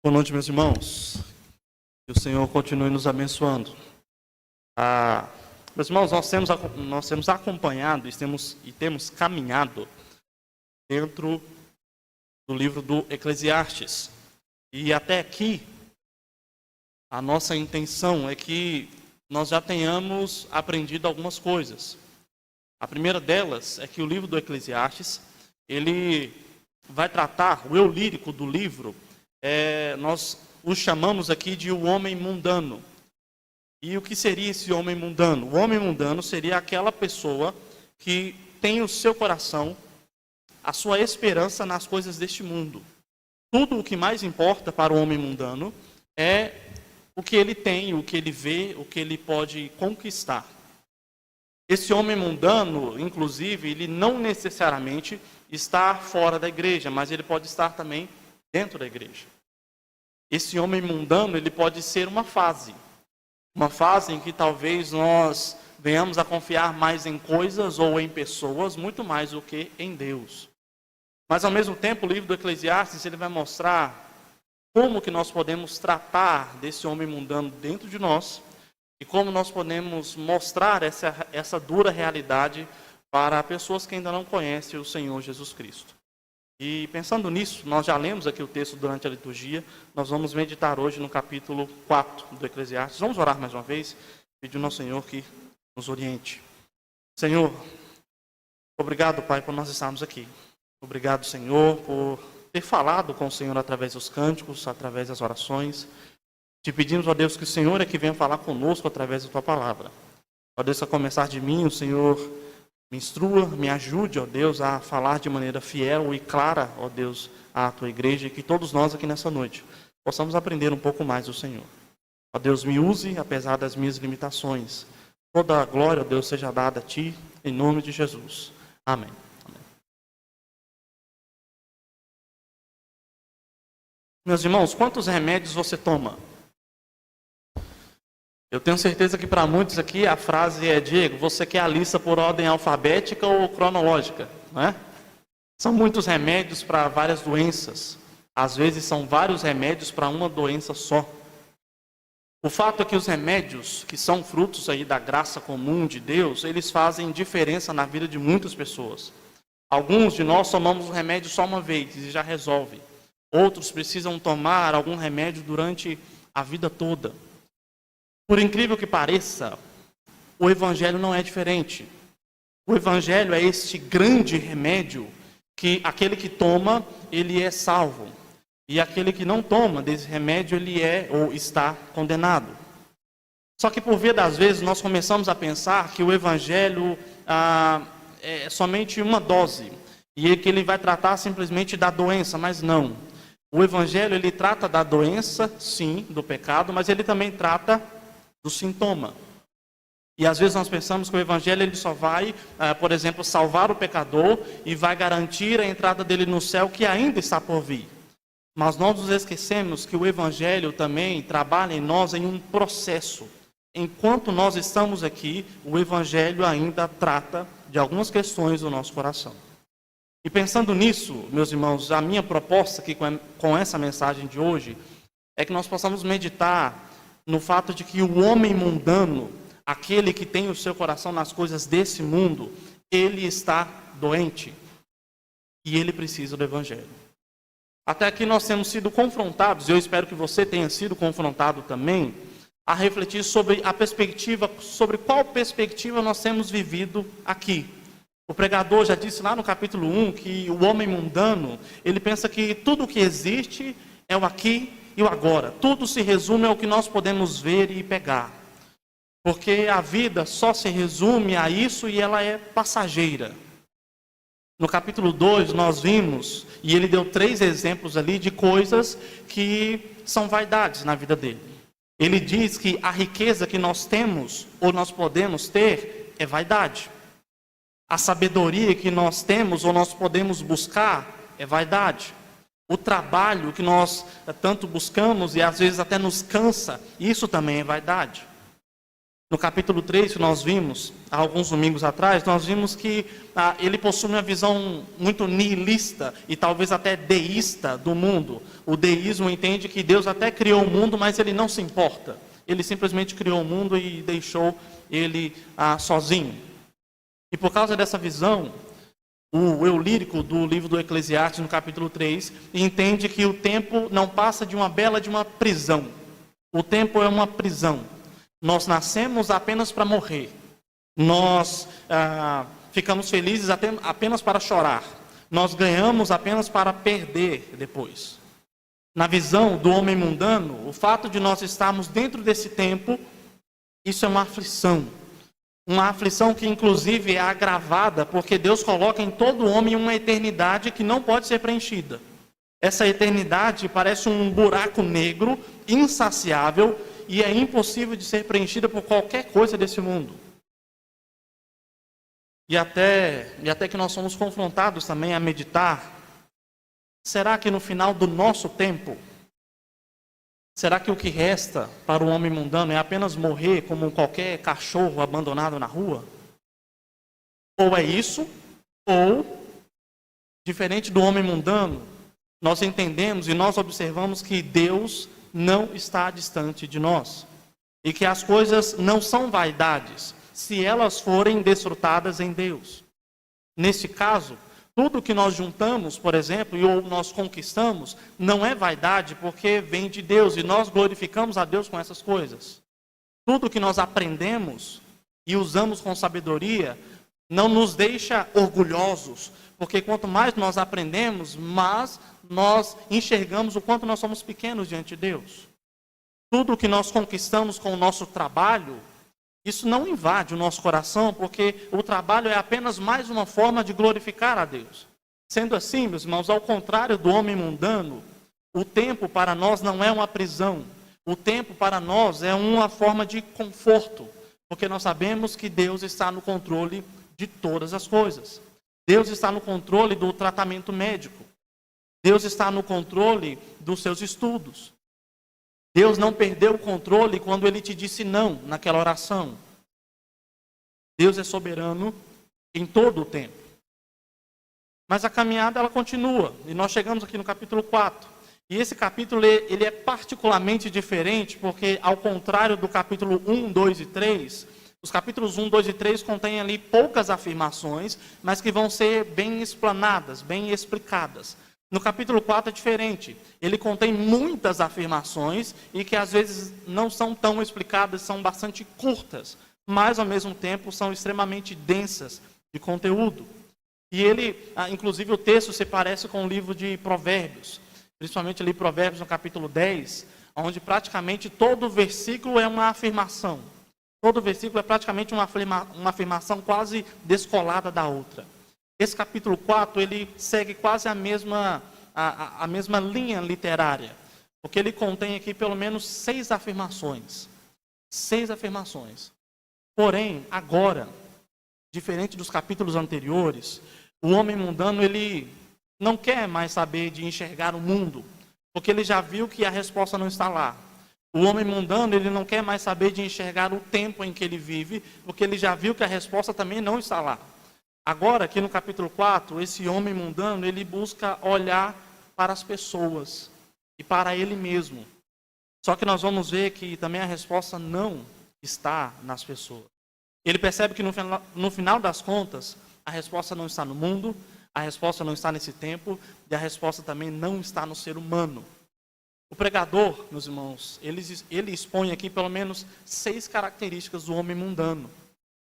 Boa noite, meus irmãos. Que o Senhor continue nos abençoando. Meus irmãos, nós temos acompanhado e temos caminhado dentro do livro do Eclesiastes. E até aqui, a nossa intenção é que nós já tenhamos aprendido algumas coisas. A primeira delas é que o livro do Eclesiastes, ele vai tratar, o eu lírico do livro, nós o chamamos aqui de o homem mundano. E o que seria esse homem mundano? O homem mundano seria aquela pessoa que tem o seu coração, a sua esperança nas coisas deste mundo. Tudo o que mais importa para o homem mundano é o que ele tem, o que ele vê, o que ele pode conquistar. Esse homem mundano, inclusive, ele não necessariamente está fora da igreja, mas ele pode estar também dentro da igreja. Esse homem mundano, ele pode ser uma fase em que talvez nós venhamos a confiar mais em coisas ou em pessoas, muito mais do que em Deus. Mas ao mesmo tempo, o livro do Eclesiastes, ele vai mostrar como que nós podemos tratar desse homem mundano dentro de nós e como nós podemos mostrar essa dura realidade para pessoas que ainda não conhecem o Senhor Jesus Cristo. E pensando nisso, nós já lemos aqui o texto durante a liturgia, nós vamos meditar hoje no capítulo 4 do Eclesiastes. Vamos orar mais uma vez, pedindo ao Senhor que nos oriente. Senhor, obrigado, Pai, por nós estarmos aqui. Obrigado, Senhor, por ter falado com o Senhor através dos cânticos, através das orações. Te pedimos, ó Deus, que o Senhor é que venha falar conosco através da Tua palavra. Ó Deus, a começar de mim, o Senhor me instrua, me ajude, ó Deus, a falar de maneira fiel e clara, ó Deus, à Tua igreja, e que todos nós aqui nessa noite possamos aprender um pouco mais do Senhor. Ó Deus, me use, apesar das minhas limitações. Toda a glória, ó Deus, seja dada a Ti, em nome de Jesus. Amém. Meus irmãos, quantos remédios você toma? Eu tenho certeza que para muitos aqui a frase é: Diego, você quer a lista por ordem alfabética ou cronológica? Não é? São muitos remédios para várias doenças. Às vezes são vários remédios para uma doença só. O fato é que os remédios, que são frutos aí da graça comum de Deus, eles fazem diferença na vida de muitas pessoas. Alguns de nós tomamos o remédio só uma vez e já resolve. Outros precisam tomar algum remédio durante a vida toda. Por incrível que pareça, o Evangelho não é diferente. O Evangelho é este grande remédio que aquele que toma, ele é salvo. E aquele que não toma desse remédio, ele é ou está condenado. Só que por via das vezes nós começamos a pensar que o Evangelho é somente uma dose. E que ele vai tratar simplesmente da doença, mas não. O Evangelho, ele trata da doença, sim, do pecado, mas ele também trata do sintoma. E às vezes nós pensamos que o Evangelho ele só vai, por exemplo, salvar o pecador e vai garantir a entrada dele no céu, que ainda está por vir. Mas nós nos esquecemos que o Evangelho também trabalha em nós em um processo. Enquanto nós estamos aqui, o Evangelho ainda trata de algumas questões do nosso coração. E pensando nisso, meus irmãos, a minha proposta aqui com essa mensagem de hoje é que nós possamos meditar no fato de que o homem mundano, aquele que tem o seu coração nas coisas desse mundo, ele está doente e ele precisa do Evangelho. Até aqui nós temos sido confrontados, e eu espero que você tenha sido confrontado também, a refletir sobre a perspectiva, sobre qual perspectiva nós temos vivido aqui. O pregador já disse lá no capítulo 1 que o homem mundano, ele pensa que tudo o que existe é o aqui e o agora. Tudo se resume ao que nós podemos ver e pegar. Porque a vida só se resume a isso e ela é passageira. No capítulo 2 nós vimos, e ele deu 3 exemplos ali de coisas que são vaidades na vida dele. Ele diz que a riqueza que nós temos ou nós podemos ter é vaidade. A sabedoria que nós temos ou nós podemos buscar é vaidade. O trabalho que nós tanto buscamos e às vezes até nos cansa, isso também é vaidade. No capítulo 3, que nós vimos, há alguns domingos atrás, nós vimos que ele possui uma visão muito nihilista e talvez até deísta do mundo. O deísmo entende que Deus até criou o mundo, mas ele não se importa. Ele simplesmente criou o mundo e deixou ele sozinho. E por causa dessa visão, o eu lírico do livro do Eclesiastes, no capítulo 3, entende que o tempo não passa de uma prisão. O tempo é uma prisão. Nós nascemos apenas para morrer. Nós ficamos felizes apenas para chorar. Nós ganhamos apenas para perder depois. Na visão do homem mundano, o fato de nós estarmos dentro desse tempo, isso é uma aflição. Uma aflição que inclusive é agravada, porque Deus coloca em todo homem uma eternidade que não pode ser preenchida. Essa eternidade parece um buraco negro, insaciável, e é impossível de ser preenchida por qualquer coisa desse mundo. E até que nós somos confrontados também a meditar, será que no final do nosso tempo, será que o que resta para o homem mundano é apenas morrer como qualquer cachorro abandonado na rua? Ou é isso, ou, diferente do homem mundano, nós entendemos e nós observamos que Deus não está distante de nós. E que as coisas não são vaidades, se elas forem desfrutadas em Deus. Nesse caso, tudo que nós juntamos, por exemplo, ou nós conquistamos, não é vaidade porque vem de Deus. E nós glorificamos a Deus com essas coisas. Tudo que nós aprendemos e usamos com sabedoria, não nos deixa orgulhosos. Porque quanto mais nós aprendemos, mais nós enxergamos o quanto nós somos pequenos diante de Deus. Tudo que nós conquistamos com o nosso trabalho, isso não invade o nosso coração, porque o trabalho é apenas mais uma forma de glorificar a Deus. Sendo assim, meus irmãos, ao contrário do homem mundano, o tempo para nós não é uma prisão. O tempo para nós é uma forma de conforto, porque nós sabemos que Deus está no controle de todas as coisas. Deus está no controle do tratamento médico. Deus está no controle dos seus estudos. Deus não perdeu o controle quando Ele te disse não naquela oração. Deus é soberano em todo o tempo. Mas a caminhada ela continua. E nós chegamos aqui no capítulo 4. E esse capítulo ele é particularmente diferente porque, ao contrário do capítulo 1, 2 e 3... Os capítulos 1, 2 e 3 contêm ali poucas afirmações, mas que vão ser bem explanadas, bem explicadas. No capítulo 4 é diferente. Ele contém muitas afirmações e que às vezes não são tão explicadas, são bastante curtas, mas ao mesmo tempo são extremamente densas de conteúdo. E ele, inclusive o texto se parece com o livro de Provérbios, principalmente ali Provérbios no capítulo 10, onde praticamente todo versículo é uma afirmação. Todo versículo é praticamente uma afirmação quase descolada da outra. Esse capítulo 4, ele segue quase a mesma linha literária, porque ele contém aqui pelo menos 6 afirmações. 6 afirmações. Porém, agora, diferente dos capítulos anteriores, o homem mundano, ele não quer mais saber de enxergar o mundo, porque ele já viu que a resposta não está lá. O homem mundano, ele não quer mais saber de enxergar o tempo em que ele vive, porque ele já viu que a resposta também não está lá. Agora, aqui no capítulo 4, esse homem mundano, ele busca olhar para as pessoas e para ele mesmo. Só que nós vamos ver que também a resposta não está nas pessoas. Ele percebe que no final das contas, a resposta não está no mundo, a resposta não está nesse tempo, e a resposta também não está no ser humano. O pregador, meus irmãos, ele expõe aqui pelo menos 6 características do homem mundano.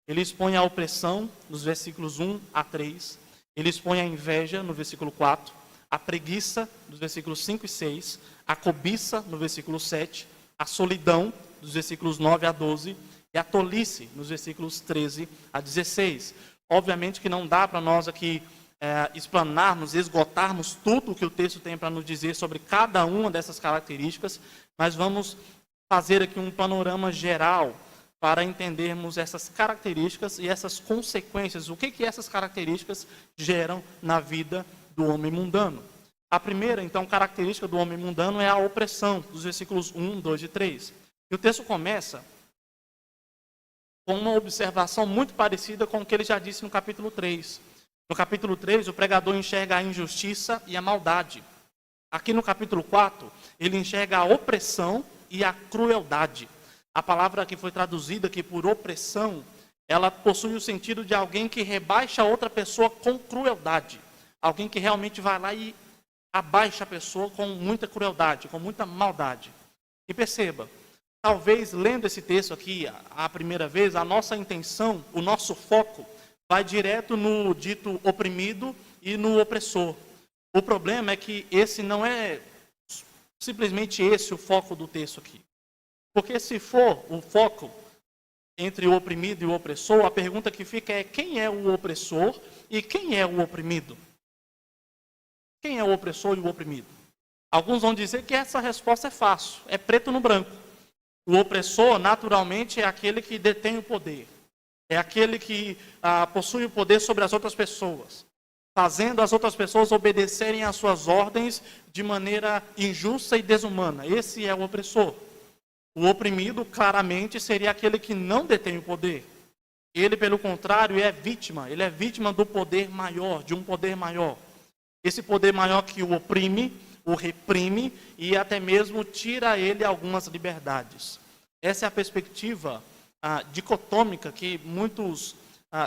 Ele expõe a opressão, nos versículos 1 a 3. Ele expõe a inveja, no versículo 4. A preguiça, nos versículos 5 e 6. A cobiça, no versículo 7. A solidão, dos versículos 9 a 12. E a tolice, nos versículos 13 a 16. Obviamente que não dá para nós aqui explanarmos, esgotarmos tudo o que o texto tem para nos dizer sobre cada uma dessas características, mas vamos fazer aqui um panorama geral para entendermos essas características e essas consequências, o que essas características geram na vida do homem mundano. A primeira, então, característica do homem mundano é a opressão, dos versículos 1, 2 e 3. E o texto começa com uma observação muito parecida com o que ele já disse no capítulo 3. No capítulo 3, o pregador enxerga a injustiça e a maldade. Aqui no capítulo 4, ele enxerga a opressão e a crueldade. A palavra que foi traduzida aqui por opressão, ela possui o sentido de alguém que rebaixa outra pessoa com crueldade. Alguém que realmente vai lá e abaixa a pessoa com muita crueldade, com muita maldade. E perceba, talvez lendo esse texto aqui a primeira vez, a nossa intenção, o nosso foco, vai direto no dito oprimido e no opressor. O problema é que esse não é simplesmente esse o foco do texto aqui. Porque se for o foco entre o oprimido e o opressor, a pergunta que fica é: quem é o opressor e quem é o oprimido? Quem é o opressor e o oprimido? Alguns vão dizer que essa resposta é fácil, é preto no branco. O opressor, naturalmente, é aquele que detém o poder. É aquele que possui o poder sobre as outras pessoas, fazendo as outras pessoas obedecerem às suas ordens de maneira injusta e desumana. Esse é o opressor. O oprimido, claramente, seria aquele que não detém o poder. Ele, pelo contrário, é vítima. Ele é vítima do poder maior, de um poder maior. Esse poder maior que o oprime, o reprime e até mesmo tira a ele algumas liberdades. Essa é a perspectiva dicotômica que muitos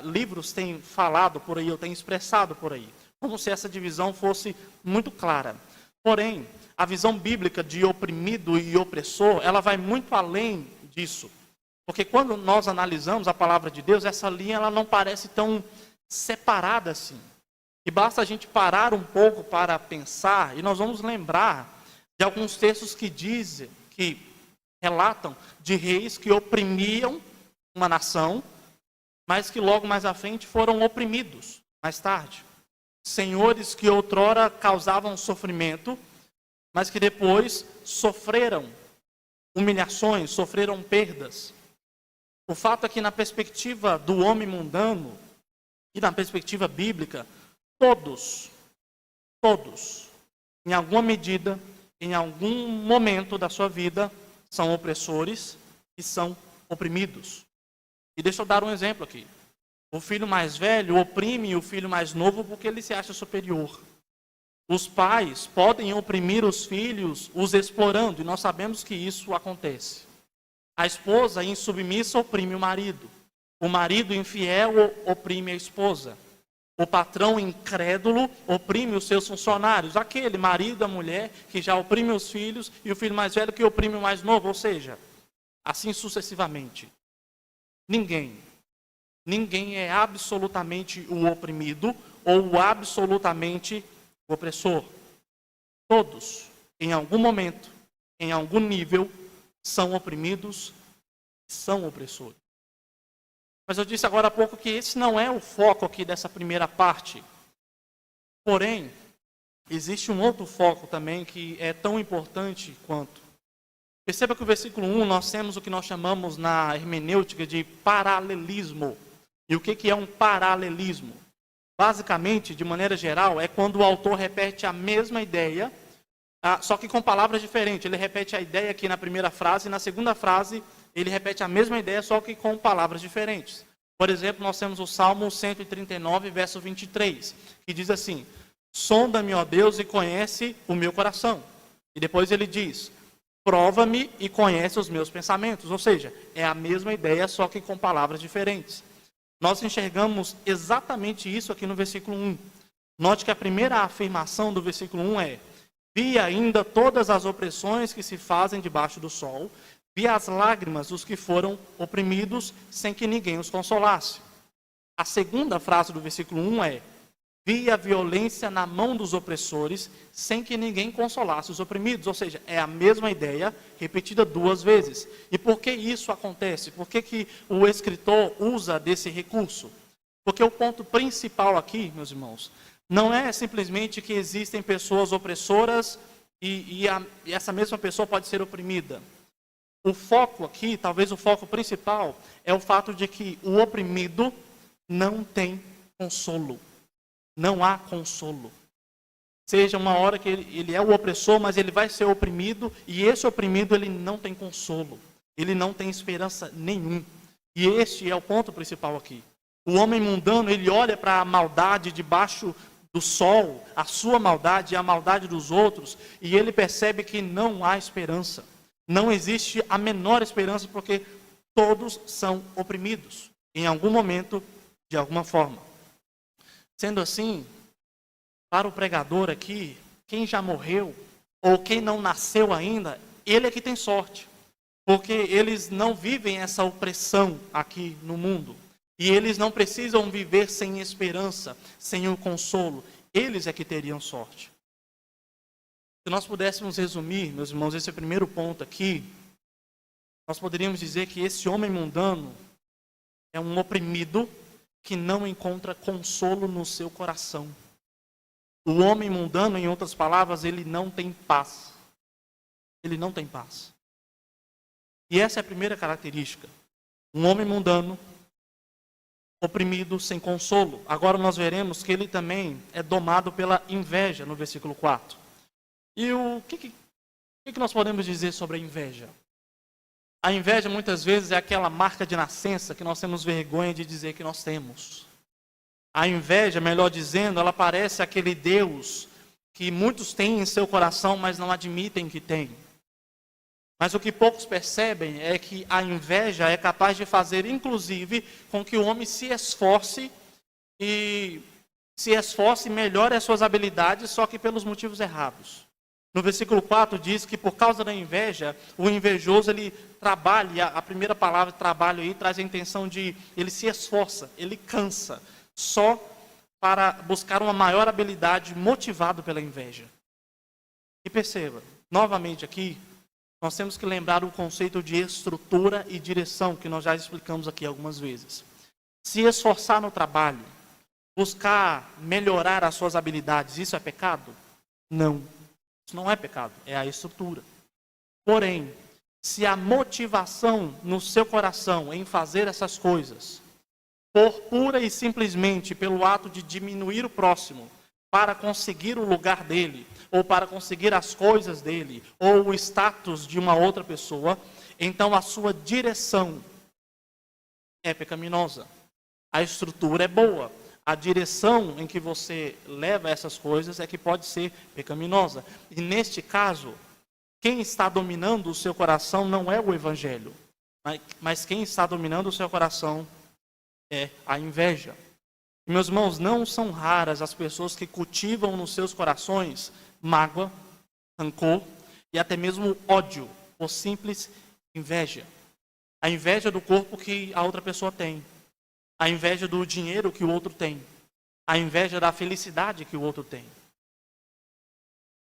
livros têm falado por aí, ou têm expressado por aí, como se essa divisão fosse muito clara. Porém, a visão bíblica de oprimido e opressor, ela vai muito além disso. Porque quando nós analisamos a palavra de Deus, essa linha ela não parece tão separada assim. E basta a gente parar um pouco para pensar, e nós vamos lembrar de alguns textos que relatam de reis que oprimiam uma nação, mas que logo mais à frente foram oprimidos, mais tarde. Senhores que outrora causavam sofrimento, mas que depois sofreram humilhações, sofreram perdas. O fato é que na perspectiva do homem mundano e na perspectiva bíblica, todos, em alguma medida, em algum momento da sua vida, são opressores e são oprimidos. E deixa eu dar um exemplo aqui. O filho mais velho oprime o filho mais novo porque ele se acha superior. Os pais podem oprimir os filhos, os explorando, e nós sabemos que isso acontece. A esposa insubmissa oprime o marido. O marido infiel oprime a esposa. O patrão incrédulo oprime os seus funcionários. Aquele marido, a mulher, que já oprime os filhos, e o filho mais velho que oprime o mais novo. Ou seja, assim sucessivamente. Ninguém é absolutamente o oprimido ou absolutamente o opressor. Todos, em algum momento, em algum nível, são oprimidos e são opressores. Mas eu disse agora há pouco que esse não é o foco aqui dessa primeira parte. Porém, existe um outro foco também que é tão importante quanto. Perceba que o versículo 1 nós temos o que nós chamamos na hermenêutica de paralelismo. E o que é um paralelismo? Basicamente, de maneira geral, é quando o autor repete a mesma ideia, só que com palavras diferentes. Ele repete a ideia aqui na primeira frase, e na segunda frase ele repete a mesma ideia, só que com palavras diferentes. Por exemplo, nós temos o Salmo 139, verso 23, que diz assim: sonda-me, ó Deus, e conhece o meu coração. E depois ele diz: prova-me e conhece os meus pensamentos. Ou seja, é a mesma ideia, só que com palavras diferentes. Nós enxergamos exatamente isso aqui no versículo 1. Note que a primeira afirmação do versículo 1 é: vi ainda todas as opressões que se fazem debaixo do sol, vi as lágrimas dos que foram oprimidos, sem que ninguém os consolasse. A segunda frase do versículo 1 é: vi a violência na mão dos opressores, sem que ninguém consolasse os oprimidos. Ou seja, é a mesma ideia, repetida duas vezes. E por que isso acontece? Por que o escritor usa desse recurso? Porque o ponto principal aqui, meus irmãos, não é simplesmente que existem pessoas opressoras e essa mesma pessoa pode ser oprimida. O foco aqui, talvez o foco principal, é o fato de que o oprimido não tem consolo. Não há consolo. Seja uma hora que ele é o opressor, mas ele vai ser oprimido, e esse oprimido ele não tem consolo. Ele não tem esperança nenhum. E este é o ponto principal aqui. O homem mundano, ele olha para a maldade debaixo do sol, a sua maldade e a maldade dos outros, e ele percebe que não há esperança. Não existe a menor esperança, porque todos são oprimidos, em algum momento, de alguma forma. Sendo assim, para o pregador aqui, quem já morreu, ou quem não nasceu ainda, ele é que tem sorte. Porque eles não vivem essa opressão aqui no mundo. E eles não precisam viver sem esperança, sem o consolo. Eles é que teriam sorte. Se nós pudéssemos resumir, meus irmãos, esse primeiro ponto aqui, nós poderíamos dizer que esse homem mundano é um oprimido que não encontra consolo no seu coração. O homem mundano, em outras palavras, ele não tem paz. Ele não tem paz. E essa é a primeira característica. Um homem mundano, oprimido, sem consolo. Agora nós veremos que ele também é domado pela inveja, no versículo 4. E o que nós podemos dizer sobre a inveja? A inveja, muitas vezes, é aquela marca de nascença que nós temos vergonha de dizer que nós temos. A inveja, melhor dizendo, ela parece aquele Deus que muitos têm em seu coração, mas não admitem que têm. Mas o que poucos percebem é que a inveja é capaz de fazer, inclusive, com que o homem se esforce e melhore as suas habilidades, só que pelos motivos errados. No versículo 4 diz que por causa da inveja, o invejoso ele trabalha, a primeira palavra trabalho aí traz a intenção de, ele se esforça, ele cansa, só para buscar uma maior habilidade motivado pela inveja. E perceba, novamente aqui, nós temos que lembrar o conceito de estrutura e direção, que nós já explicamos aqui algumas vezes. Se esforçar no trabalho, buscar melhorar as suas habilidades, isso é pecado? Não, isso não é pecado, é a estrutura. Porém, se a motivação no seu coração em fazer essas coisas, por pura e simplesmente pelo ato de diminuir o próximo, para conseguir o lugar dele, ou para conseguir as coisas dele, ou o status de uma outra pessoa, então a sua direção é pecaminosa. A estrutura é boa, a direção em que você leva essas coisas é que pode ser pecaminosa. E neste caso, quem está dominando o seu coração não é o evangelho, mas quem está dominando o seu coração é a inveja. E, meus irmãos, não são raras as pessoas que cultivam nos seus corações mágoa, rancor e até mesmo ódio, ou simples inveja. A inveja do corpo que a outra pessoa tem, a inveja do dinheiro que o outro tem, a inveja da felicidade que o outro tem.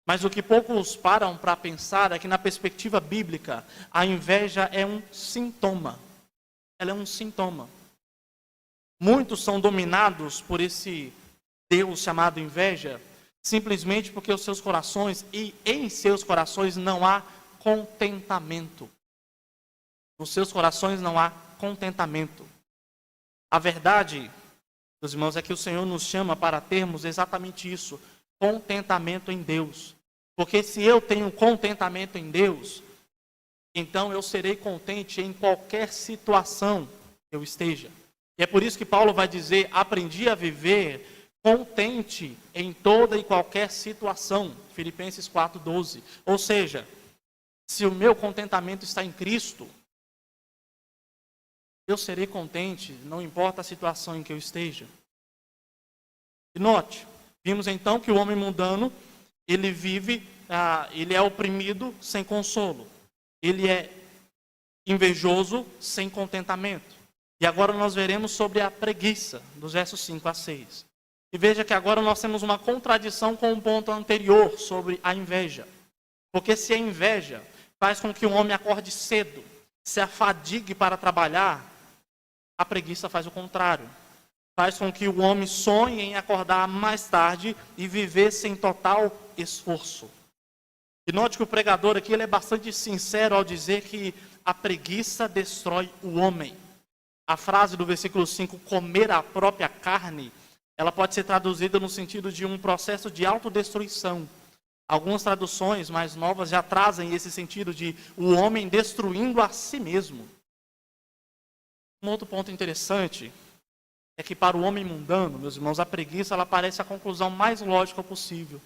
Mas o que poucos param para pensar é que, na perspectiva bíblica, a inveja é um sintoma. Ela é um sintoma. Muitos são dominados por esse Deus chamado inveja, simplesmente porque os seus corações, e em seus corações não há contentamento. Nos seus corações não há contentamento. A verdade, meus irmãos, é que o Senhor nos chama para termos exatamente isso, contentamento em Deus. Porque se eu tenho contentamento em Deus, então eu serei contente em qualquer situação que eu esteja. E é por isso que Paulo vai dizer, aprendi a viver contente em toda e qualquer situação. Filipenses 4:12. Ou seja, se o meu contentamento está em Cristo, eu serei contente, não importa a situação em que eu esteja. E note, vimos então que o homem mundano, ele vive, ele é oprimido sem consolo. Ele é invejoso sem contentamento. E agora nós veremos sobre a preguiça, dos versos 5 a 6. E veja que agora nós temos uma contradição com o ponto anterior sobre a inveja. Porque se a inveja faz com que o homem acorde cedo, se afadigue para trabalhar, a preguiça faz o contrário. Faz com que o homem sonhe em acordar mais tarde e viver sem total esforço. E note que o pregador aqui ele é bastante sincero ao dizer que a preguiça destrói o homem. A frase do versículo 5, comer a própria carne, ela pode ser traduzida no sentido de um processo de autodestruição. Algumas traduções mais novas já trazem esse sentido de o homem destruindo a si mesmo. Um outro ponto interessante é que para o homem mundano, meus irmãos, a preguiça ela parece a conclusão mais lógica possível.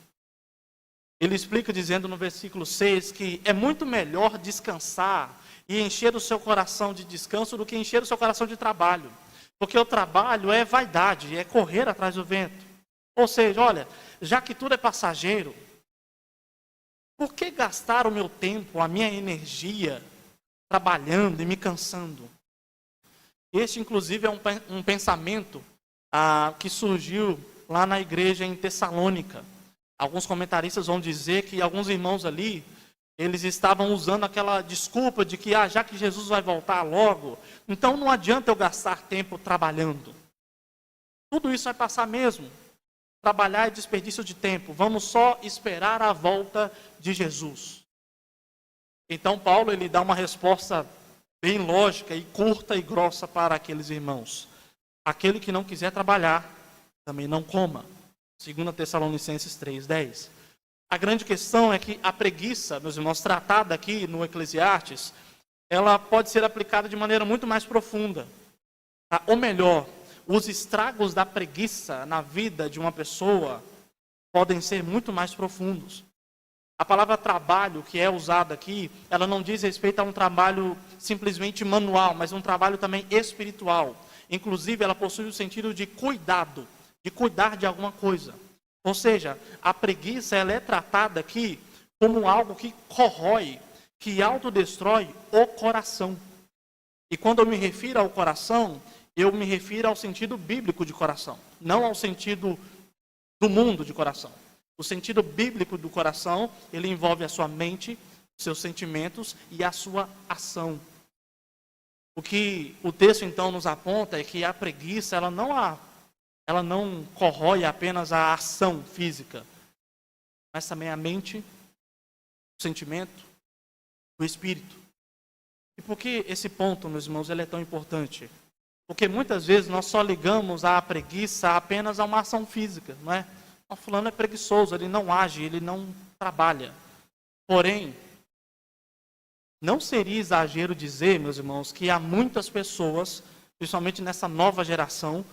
Ele explica dizendo no versículo 6 que é muito melhor descansar e encher o seu coração de descanso do que encher o seu coração de trabalho. Porque o trabalho é vaidade, é correr atrás do vento. Ou seja, olha, já que tudo é passageiro, por que gastar o meu tempo, a minha energia, trabalhando e me cansando? Este, inclusive, é um pensamento que surgiu lá na igreja em Tessalônica. Alguns comentaristas vão dizer que alguns irmãos ali, eles estavam usando aquela desculpa de que, já que Jesus vai voltar logo, então não adianta eu gastar tempo trabalhando. Tudo isso vai passar mesmo. Trabalhar é desperdício de tempo. Vamos só esperar a volta de Jesus. Então Paulo ele dá uma resposta bem lógica e curta e grossa para aqueles irmãos. Aquele que não quiser trabalhar, também não coma. 2 Tessalonicenses 3:10. A grande questão é que a preguiça, meus irmãos, tratada aqui no Eclesiastes, ela pode ser aplicada de maneira muito mais profunda. Ou melhor, os estragos da preguiça na vida de uma pessoa podem ser muito mais profundos. A palavra trabalho que é usada aqui, ela não diz respeito a um trabalho simplesmente manual, mas um trabalho também espiritual. Inclusive, ela possui o sentido de cuidado, de cuidar de alguma coisa. Ou seja, a preguiça ela é tratada aqui como algo que corrói, que autodestrói o coração. E quando eu me refiro ao coração, eu me refiro ao sentido bíblico de coração, não ao sentido do mundo de coração. O sentido bíblico do coração, ele envolve a sua mente, seus sentimentos e a sua ação. O que o texto então nos aponta é que a preguiça, ela não corrói apenas a ação física, mas também a mente, o sentimento, o espírito. E por que esse ponto, meus irmãos, ele é tão importante? Porque muitas vezes nós só ligamos a preguiça apenas a uma ação física, não é? O fulano é preguiçoso, ele não age, ele não trabalha. Porém, não seria exagero dizer, meus irmãos, que há muitas pessoas, principalmente nessa nova geração,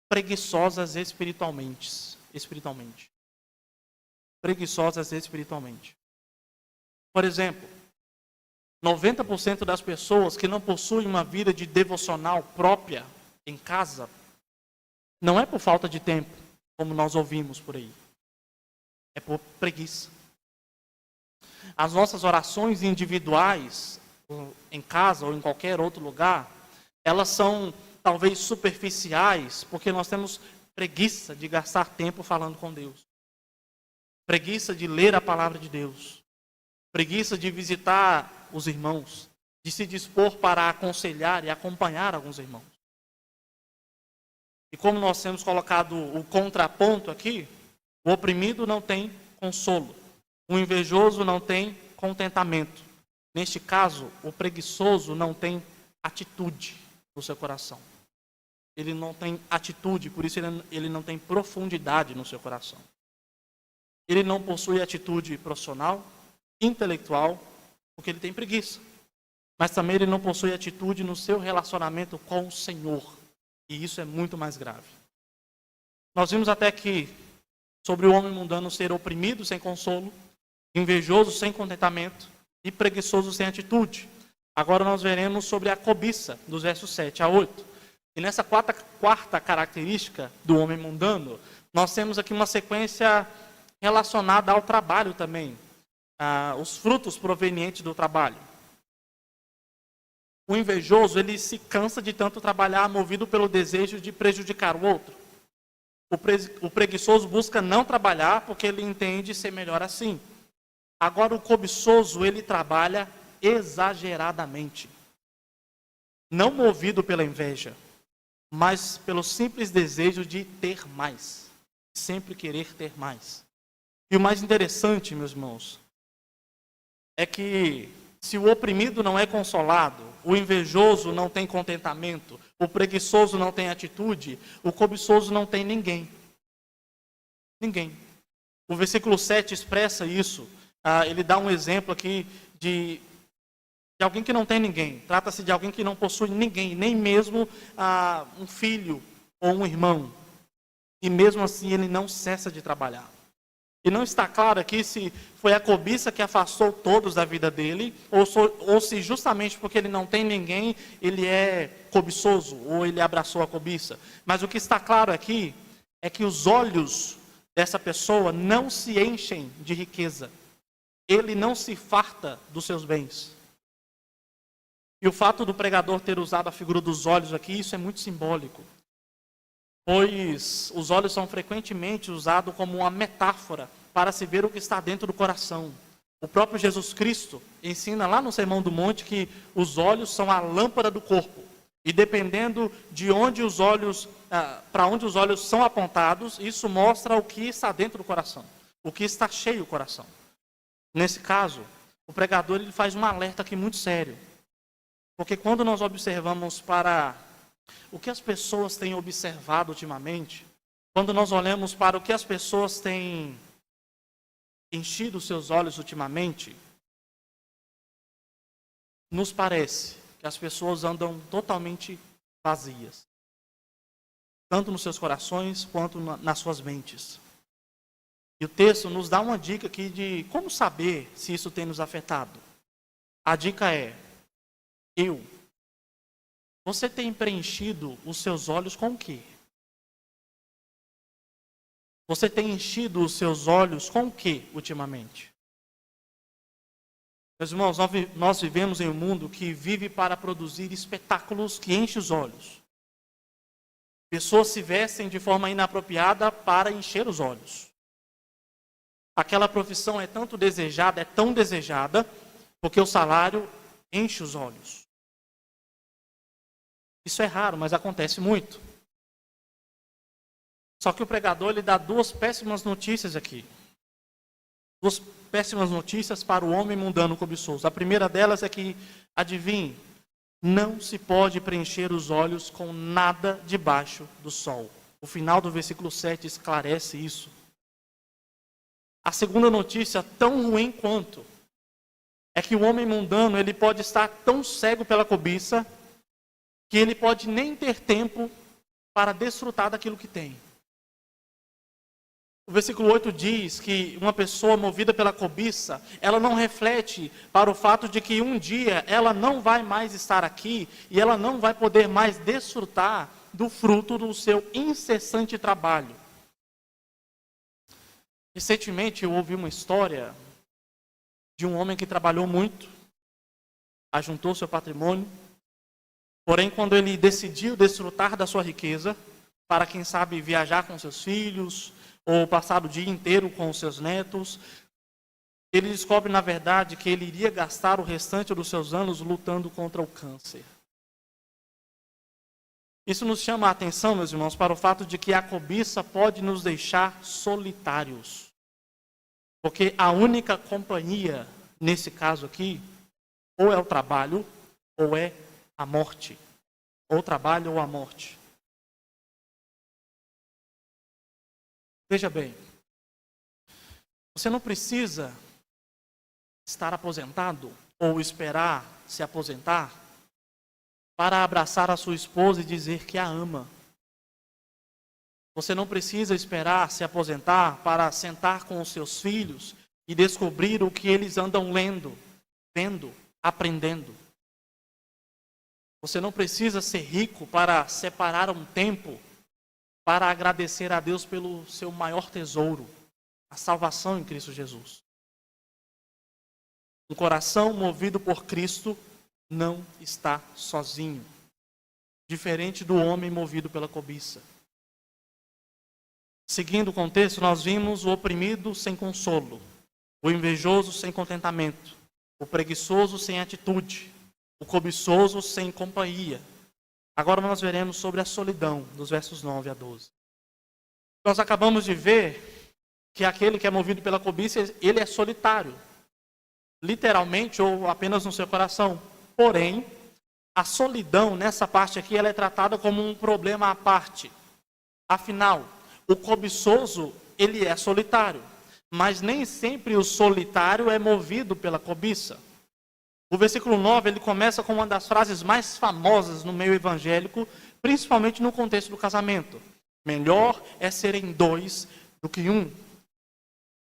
preguiçosas espiritualmente. Preguiçosas espiritualmente. Por exemplo, 90% das pessoas que não possuem uma vida de devocional própria em casa, não é por falta de tempo, como nós ouvimos por aí. É por preguiça. As nossas orações individuais, em casa ou em qualquer outro lugar, elas são talvez superficiais, porque nós temos preguiça de gastar tempo falando com Deus. Preguiça de ler a palavra de Deus. Preguiça de visitar os irmãos, de se dispor para aconselhar e acompanhar alguns irmãos. E como nós temos colocado o contraponto aqui, o oprimido não tem consolo, o invejoso não tem contentamento. Neste caso, o preguiçoso não tem atitude no seu coração. Ele não tem atitude, por isso ele não tem profundidade no seu coração. Ele não possui atitude profissional, intelectual, porque ele tem preguiça. Mas também ele não possui atitude no seu relacionamento com o Senhor. E isso é muito mais grave. Nós vimos até aqui sobre o homem mundano ser oprimido sem consolo, invejoso sem contentamento e preguiçoso sem atitude. Agora nós veremos sobre a cobiça, dos versos 7 a 8. E nessa quarta característica do homem mundano, nós temos aqui uma sequência relacionada ao trabalho também. Os frutos provenientes do trabalho. O invejoso, ele se cansa de tanto trabalhar, movido pelo desejo de prejudicar o outro. O preguiçoso busca não trabalhar porque ele entende ser melhor assim. Agora o cobiçoso, ele trabalha exageradamente. Não movido pela inveja, mas pelo simples desejo de ter mais. Sempre querer ter mais. E o mais interessante, meus irmãos, é que se o oprimido não é consolado, o invejoso não tem contentamento, o preguiçoso não tem atitude, o cobiçoso não tem ninguém. Ninguém. O versículo 7 expressa isso. Ele dá um exemplo aqui de de alguém que não tem ninguém. Trata-se de alguém que não possui ninguém, nem mesmo um filho ou um irmão. E mesmo assim ele não cessa de trabalhar. E não está claro aqui se foi a cobiça que afastou todos da vida dele, ou se justamente porque ele não tem ninguém, ele é cobiçoso, ou ele abraçou a cobiça. Mas o que está claro aqui é que os olhos dessa pessoa não se enchem de riqueza. Ele não se farta dos seus bens. E o fato do pregador ter usado a figura dos olhos aqui, isso é muito simbólico. Pois os olhos são frequentemente usados como uma metáfora para se ver o que está dentro do coração. O próprio Jesus Cristo ensina lá no Sermão do Monte que os olhos são a lâmpada do corpo. E dependendo de onde os olhos, para onde os olhos são apontados, isso mostra o que está dentro do coração, o que está cheio o coração. Nesse caso, o pregador ele faz um alerta aqui muito sério. Porque quando nós observamos para o que as pessoas têm observado ultimamente, quando nós olhamos para o que as pessoas têm enchido os seus olhos ultimamente, nos parece que as pessoas andam totalmente vazias, tanto nos seus corações quanto nas suas mentes. E o texto nos dá uma dica aqui de como saber se isso tem nos afetado. A dica é: você tem preenchido os seus olhos com o quê? Você tem enchido os seus olhos com o quê ultimamente? Meus irmãos, nós vivemos em um mundo que vive para produzir espetáculos que enchem os olhos. Pessoas se vestem de forma inapropriada para encher os olhos. Aquela profissão é tão desejada, porque o salário enche os olhos. Isso é raro, mas acontece muito. Só que o pregador ele dá duas péssimas notícias aqui. Duas péssimas notícias para o homem mundano cobiçoso. A primeira delas é que, adivinhe, não se pode preencher os olhos com nada debaixo do sol. O final do versículo 7 esclarece isso. A segunda notícia, tão ruim quanto, é que o homem mundano ele pode estar tão cego pela cobiça que ele pode nem ter tempo para desfrutar daquilo que tem. O versículo 8 diz que uma pessoa movida pela cobiça, ela não reflete para o fato de que um dia ela não vai mais estar aqui e ela não vai poder mais desfrutar do fruto do seu incessante trabalho. Recentemente eu ouvi uma história de um homem que trabalhou muito, ajuntou seu patrimônio, porém quando ele decidiu desfrutar da sua riqueza, para quem sabe viajar com seus filhos, ou passar o dia inteiro com os seus netos, ele descobre na verdade que ele iria gastar o restante dos seus anos lutando contra o câncer. Isso nos chama a atenção, meus irmãos, para o fato de que a cobiça pode nos deixar solitários. Porque a única companhia, nesse caso aqui, ou é o trabalho, ou é a morte. Ou o trabalho ou a morte. Veja bem, você não precisa estar aposentado ou esperar se aposentar para abraçar a sua esposa e dizer que a ama. Você não precisa esperar se aposentar para sentar com os seus filhos e descobrir o que eles andam lendo, vendo, aprendendo. Você não precisa ser rico para separar um tempo para agradecer a Deus pelo seu maior tesouro, a salvação em Cristo Jesus. Um coração movido por Cristo não está sozinho, diferente do homem movido pela cobiça. Seguindo o contexto, nós vimos o oprimido sem consolo, o invejoso sem contentamento, o preguiçoso sem atitude, o cobiçoso sem companhia. Agora nós veremos sobre a solidão, dos versos 9 a 12. Nós acabamos de ver que aquele que é movido pela cobiça, ele é solitário. Literalmente ou apenas no seu coração. Porém, a solidão, nessa parte aqui, ela é tratada como um problema à parte. Afinal, o cobiçoso, ele é solitário. Mas nem sempre o solitário é movido pela cobiça. O versículo 9, ele começa com uma das frases mais famosas no meio evangélico, principalmente no contexto do casamento. Melhor é serem dois do que um.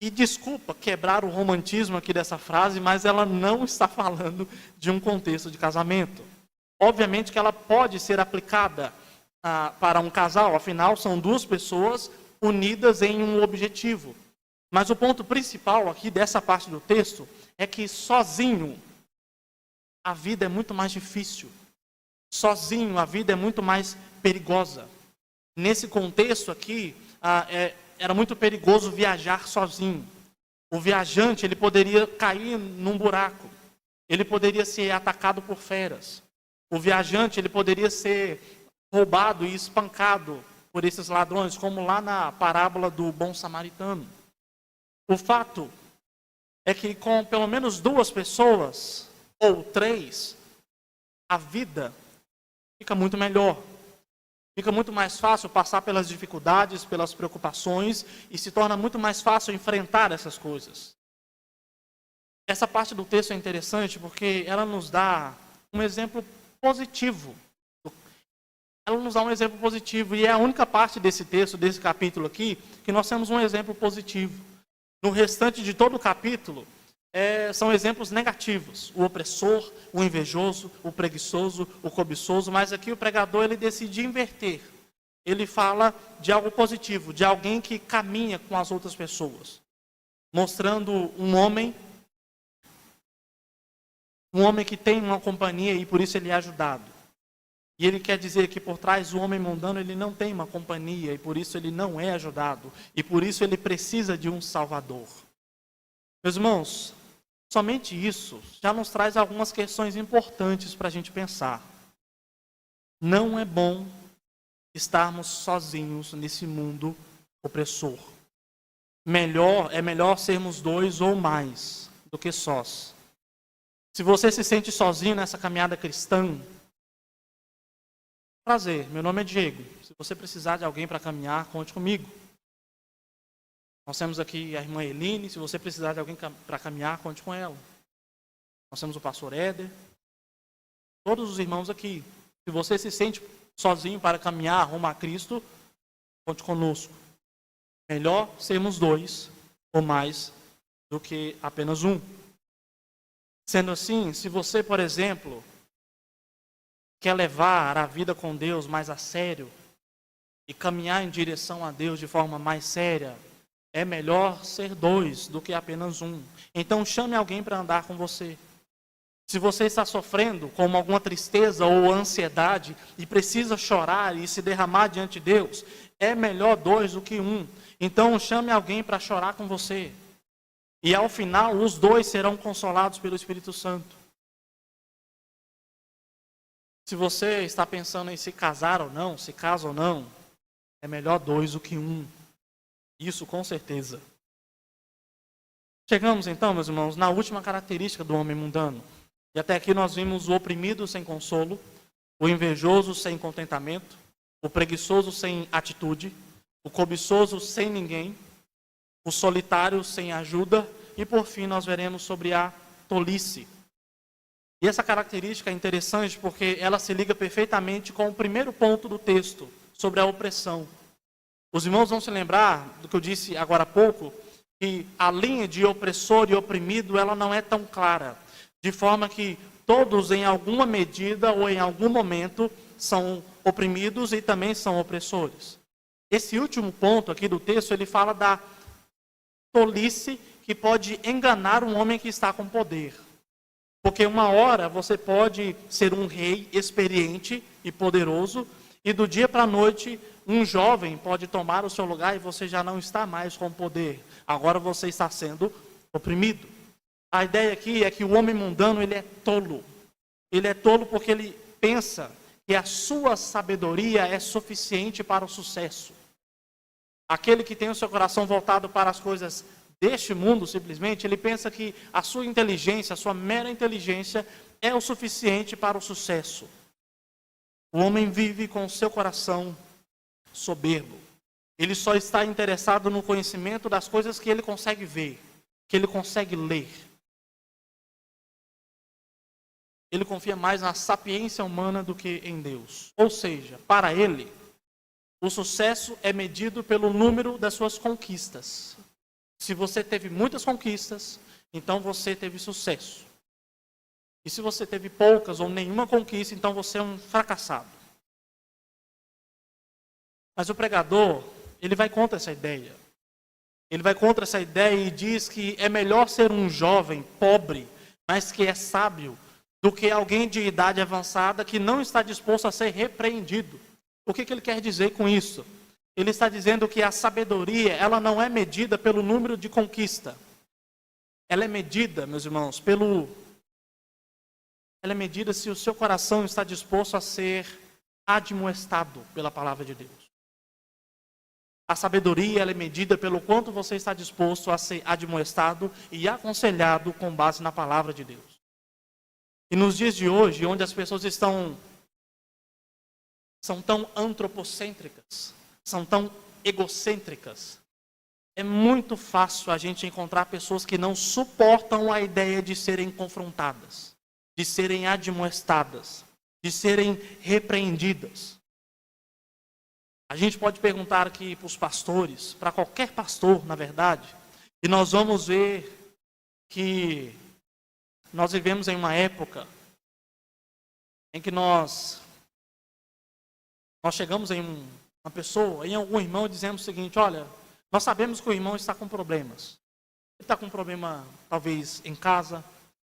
E desculpa quebrar o romantismo aqui dessa frase, mas ela não está falando de um contexto de casamento. Obviamente que ela pode ser aplicada para um casal, afinal são duas pessoas unidas em um objetivo. Mas o ponto principal aqui dessa parte do texto é que sozinho a vida é muito mais difícil. Sozinho a vida é muito mais perigosa. Nesse contexto aqui, era muito perigoso viajar sozinho. O viajante, ele poderia cair num buraco. Ele poderia ser atacado por feras. O viajante, ele poderia ser roubado e espancado por esses ladrões, como lá na parábola do bom samaritano. O fato é que com pelo menos duas pessoas, ou três, a vida fica muito melhor. Fica muito mais fácil passar pelas dificuldades, pelas preocupações, e se torna muito mais fácil enfrentar essas coisas. Essa parte do texto é interessante porque ela nos dá um exemplo positivo. Ela nos dá um exemplo positivo, e é a única parte desse texto, desse capítulo aqui, que nós temos um exemplo positivo. No restante de todo o capítulo, são exemplos negativos. O opressor, o invejoso, o preguiçoso, o cobiçoso. Mas aqui o pregador, ele decide inverter. Ele fala de algo positivo, de alguém que caminha com as outras pessoas. Mostrando um homem que tem uma companhia e por isso ele é ajudado. E ele quer dizer que por trás do homem mundano ele não tem uma companhia e por isso ele não é ajudado. E por isso ele precisa de um Salvador. Meus irmãos, somente isso já nos traz algumas questões importantes para a gente pensar. Não é bom estarmos sozinhos nesse mundo opressor. É melhor sermos dois ou mais do que sós. Se você se sente sozinho nessa caminhada cristã, prazer, meu nome é Diego. Se você precisar de alguém para caminhar, conte comigo. Nós temos aqui a irmã Eline, se você precisar de alguém para caminhar, conte com ela. Nós temos o pastor Éder. Todos os irmãos aqui. Se você se sente sozinho para caminhar rumo a Cristo, conte conosco. Melhor sermos dois ou mais do que apenas um. Sendo assim, se você, por exemplo, quer levar a vida com Deus mais a sério e caminhar em direção a Deus de forma mais séria, é melhor ser dois do que apenas um. Então chame alguém para andar com você. Se você está sofrendo com alguma tristeza ou ansiedade e precisa chorar e se derramar diante de Deus, é melhor dois do que um. Então chame alguém para chorar com você. E ao final, os dois serão consolados pelo Espírito Santo. Se você está pensando em se casar ou não, se casa ou não, é melhor dois do que um. Isso com certeza. Chegamos então, meus irmãos, na última característica do homem mundano. E até aqui nós vimos o oprimido sem consolo, o invejoso sem contentamento, o preguiçoso sem atitude, o cobiçoso sem ninguém, o solitário sem ajuda e por fim nós veremos sobre a tolice. E essa característica é interessante porque ela se liga perfeitamente com o primeiro ponto do texto, sobre a opressão. Os irmãos vão se lembrar do que eu disse agora há pouco, que a linha de opressor e oprimido ela não é tão clara, de forma que todos em alguma medida ou em algum momento são oprimidos e também são opressores. Esse último ponto aqui do texto, ele fala da tolice que pode enganar um homem que está com poder. Porque uma hora você pode ser um rei experiente e poderoso, e do dia para a noite um jovem pode tomar o seu lugar e você já não está mais com poder. Agora você está sendo oprimido. A ideia aqui é que o homem mundano ele é tolo. Ele é tolo porque ele pensa que a sua sabedoria é suficiente para o sucesso. Aquele que tem o seu coração voltado para as coisas deste mundo, simplesmente, ele pensa que a sua inteligência, a sua mera inteligência, é o suficiente para o sucesso. O homem vive com o seu coração soberbo. Ele só está interessado no conhecimento das coisas que ele consegue ver, que ele consegue ler. ele confia mais na sapiência humana do que em Deus. Ou seja, para ele, o sucesso é medido pelo número das suas conquistas. Se você teve muitas conquistas, então você teve sucesso. E se você teve poucas ou nenhuma conquista, então você é um fracassado. Mas o pregador, ele vai contra essa ideia. Ele vai contra essa ideia e diz que é melhor ser um jovem pobre, mas que é sábio, do que alguém de idade avançada que não está disposto a ser repreendido. O que ele quer dizer com isso? Ele está dizendo que a sabedoria, ela não é medida pelo número de conquista. Ela é medida, meus irmãos, ela é medida se o seu coração está disposto a ser admoestado pela palavra de Deus. A sabedoria, ela é medida pelo quanto você está disposto a ser admoestado e aconselhado com base na palavra de Deus. E nos dias de hoje, onde as pessoas são tão antropocêntricas, são tão egocêntricas, é muito fácil a gente encontrar pessoas que não suportam a ideia de serem confrontadas, de serem admoestadas, de serem repreendidas. A gente pode perguntar aqui para os pastores, para qualquer pastor, na verdade, e nós vamos ver que nós vivemos em uma época em que nós chegamos em uma pessoa, em algum irmão, e dizemos o seguinte: olha, nós sabemos que o irmão está com problemas. Ele está com problema, talvez, em casa,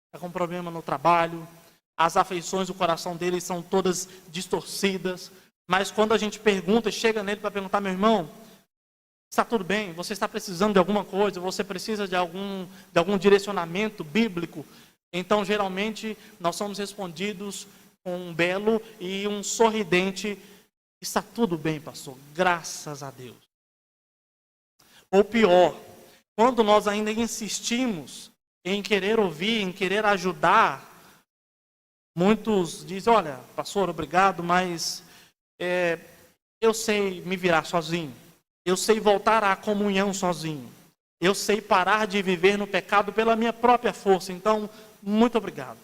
está com problema no trabalho, as afeições do coração dele são todas distorcidas. Mas quando a gente pergunta, chega nele para perguntar: meu irmão, está tudo bem? Você está precisando de alguma coisa? Você precisa de algum direcionamento bíblico? Então, geralmente, nós somos respondidos com um belo e um sorridente: está tudo bem, pastor, graças a Deus. Ou pior, quando nós ainda insistimos em querer ouvir, em querer ajudar, muitos dizem: olha, pastor, obrigado, mas eu sei me virar sozinho. Eu sei voltar à comunhão sozinho. Eu sei parar de viver no pecado pela minha própria força. Então, muito obrigado.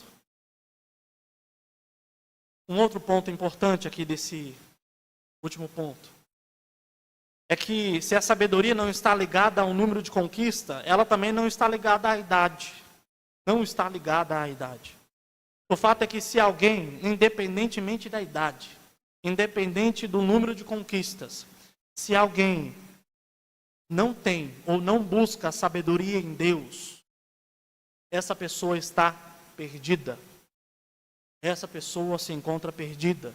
Um outro ponto importante aqui desse último ponto é que se a sabedoria não está ligada ao número de conquista, ela também não está ligada à idade. Não está ligada à idade. O fato é que se alguém, independentemente da idade, independente do número de conquistas, se alguém não tem ou não busca a sabedoria em Deus, essa pessoa está perdida. Essa pessoa se encontra perdida.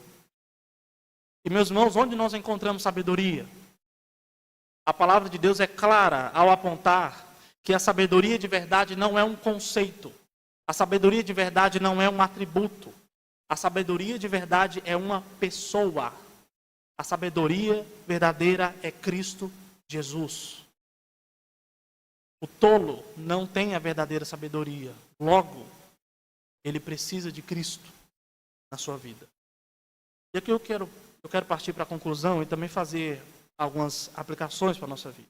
E, meus irmãos, onde nós encontramos sabedoria? A palavra de Deus é clara ao apontar que a sabedoria de verdade não é um conceito. A sabedoria de verdade não é um atributo. A sabedoria de verdade é uma pessoa. A sabedoria verdadeira é Cristo Jesus. O tolo não tem a verdadeira sabedoria. Logo, ele precisa de Cristo na sua vida. E aqui eu quero partir para a conclusão e também fazer algumas aplicações para a nossa vida.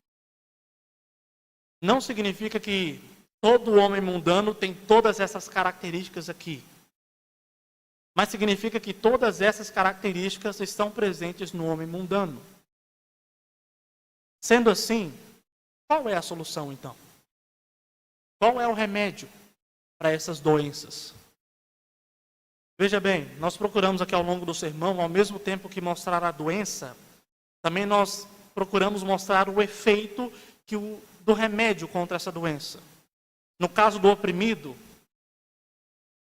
Não significa que todo homem mundano tem todas essas características aqui. Mas significa que todas essas características estão presentes no homem mundano. Sendo assim, qual é a solução então? Qual é o remédio para essas doenças? Veja bem, nós procuramos aqui ao longo do sermão, ao mesmo tempo que mostrar a doença, também nós procuramos mostrar o efeito do remédio contra essa doença. No caso do oprimido,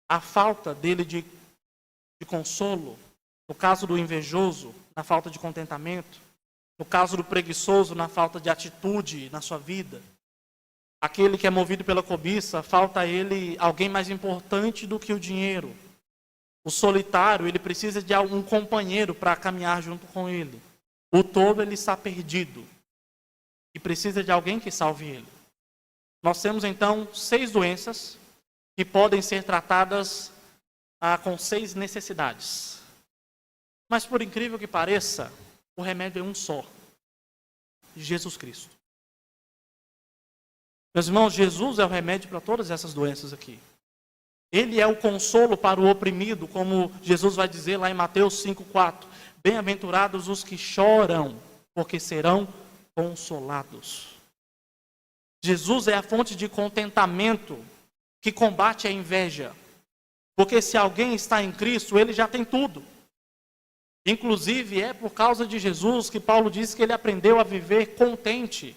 a falta dele de consolo. No caso do invejoso, na falta de contentamento. No caso do preguiçoso, na falta de atitude na sua vida. Aquele que é movido pela cobiça, falta a ele alguém mais importante do que o dinheiro. O solitário, ele precisa de um companheiro para caminhar junto com ele. O tolo, ele está perdido e precisa de alguém que salve ele. Nós temos então 6 doenças que podem ser tratadas com 6 necessidades. Mas por incrível que pareça, o remédio é um só: Jesus Cristo. Meus irmãos, Jesus é o remédio para todas essas doenças aqui. Ele é o consolo para o oprimido, como Jesus vai dizer lá em Mateus 5,4. Bem-aventurados os que choram, porque serão consolados. Jesus é a fonte de contentamento que combate a inveja. Porque se alguém está em Cristo, ele já tem tudo. Inclusive, é por causa de Jesus que Paulo diz que ele aprendeu a viver contente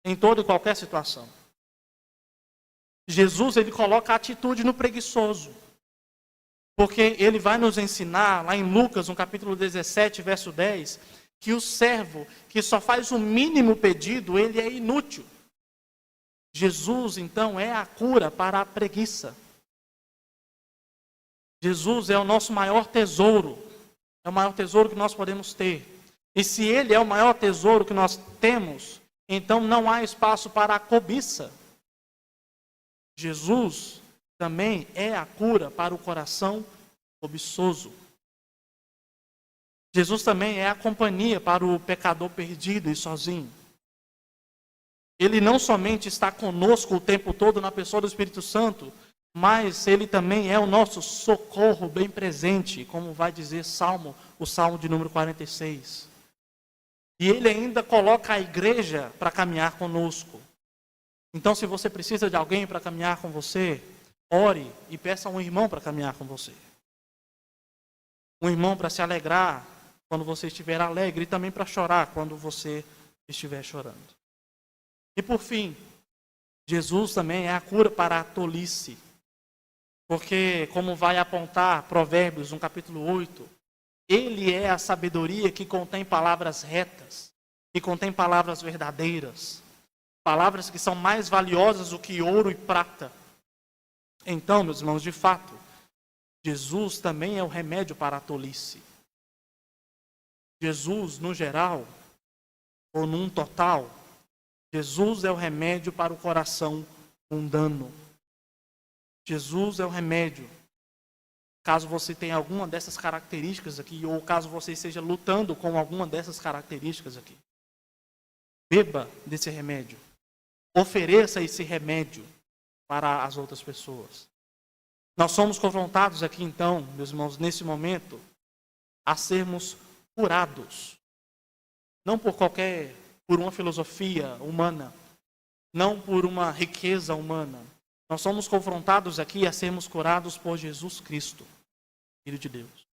em toda e qualquer situação. Jesus, ele coloca a atitude no preguiçoso. Porque ele vai nos ensinar, lá em Lucas, no capítulo 17, verso 10, que o servo que só faz o mínimo pedido, ele é inútil. Jesus, então, é a cura para a preguiça. Jesus é o nosso maior tesouro. É o maior tesouro que nós podemos ter. E se Ele é o maior tesouro que nós temos, então não há espaço para a cobiça. Jesus também é a cura para o coração cobiçoso. Jesus também é a companhia para o pecador perdido e sozinho. Ele não somente está conosco o tempo todo na pessoa do Espírito Santo, mas Ele também é o nosso socorro bem presente, como vai dizer o Salmo de número 46. E Ele ainda coloca a igreja para caminhar conosco. Então, se você precisa de alguém para caminhar com você, ore e peça a um irmão para caminhar com você. Um irmão para se alegrar quando você estiver alegre e também para chorar quando você estiver chorando. E por fim, Jesus também é a cura para a tolice. Porque, como vai apontar Provérbios, no capítulo 8, Ele é a sabedoria que contém palavras retas, que contém palavras verdadeiras, palavras que são mais valiosas do que ouro e prata. Então, meus irmãos, de fato, Jesus também é o remédio para a tolice. Jesus, no geral, ou num total, Jesus é o remédio para o coração mundano. Jesus é o remédio. Caso você tenha alguma dessas características aqui, ou caso você esteja lutando com alguma dessas características aqui, beba desse remédio. Ofereça esse remédio para as outras pessoas. Nós somos confrontados aqui então, meus irmãos, nesse momento, a sermos curados. Não por uma filosofia humana, não por uma riqueza humana. Nós somos confrontados aqui a sermos curados por Jesus Cristo, Filho de Deus.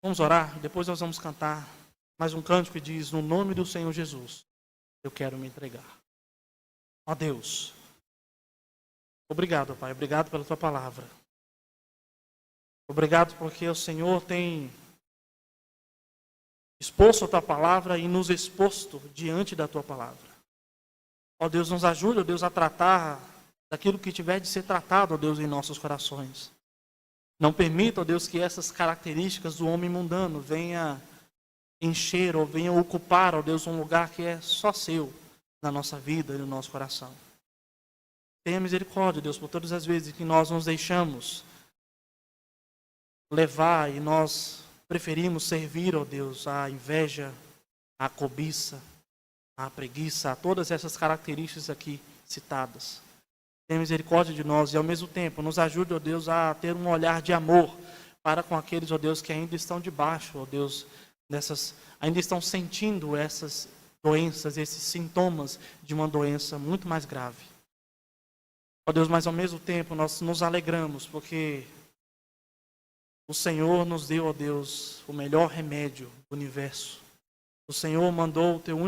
Vamos orar, depois nós vamos cantar mais um cântico que diz: no nome do Senhor Jesus, eu quero me entregar. Ó Deus, obrigado, Pai, obrigado pela Tua palavra. Obrigado porque o Senhor tem exposto a Tua palavra e nos exposto diante da Tua palavra. Ó Deus, nos ajude, ó Deus, a tratar daquilo que tiver de ser tratado, ó Deus, em nossos corações. Não permita, ó Deus, que essas características do homem mundano venha encher ou venha ocupar, ó Deus, um lugar que é só seu na nossa vida e no nosso coração. Tenha misericórdia, Deus, por todas as vezes que nós nos deixamos levar e nós preferimos servir, ó Deus, à inveja, à cobiça, à preguiça, a todas essas características aqui citadas. Tenha misericórdia de nós e, ao mesmo tempo, nos ajude, ó Deus, a ter um olhar de amor para com aqueles, ó Deus, que ainda estão debaixo, ó Deus, ainda estão sentindo essas doenças, esses sintomas de uma doença muito mais grave. Ó Deus, mas ao mesmo tempo nós nos alegramos, porque o Senhor nos deu, ó Deus, o melhor remédio do universo. O Senhor mandou o Teu único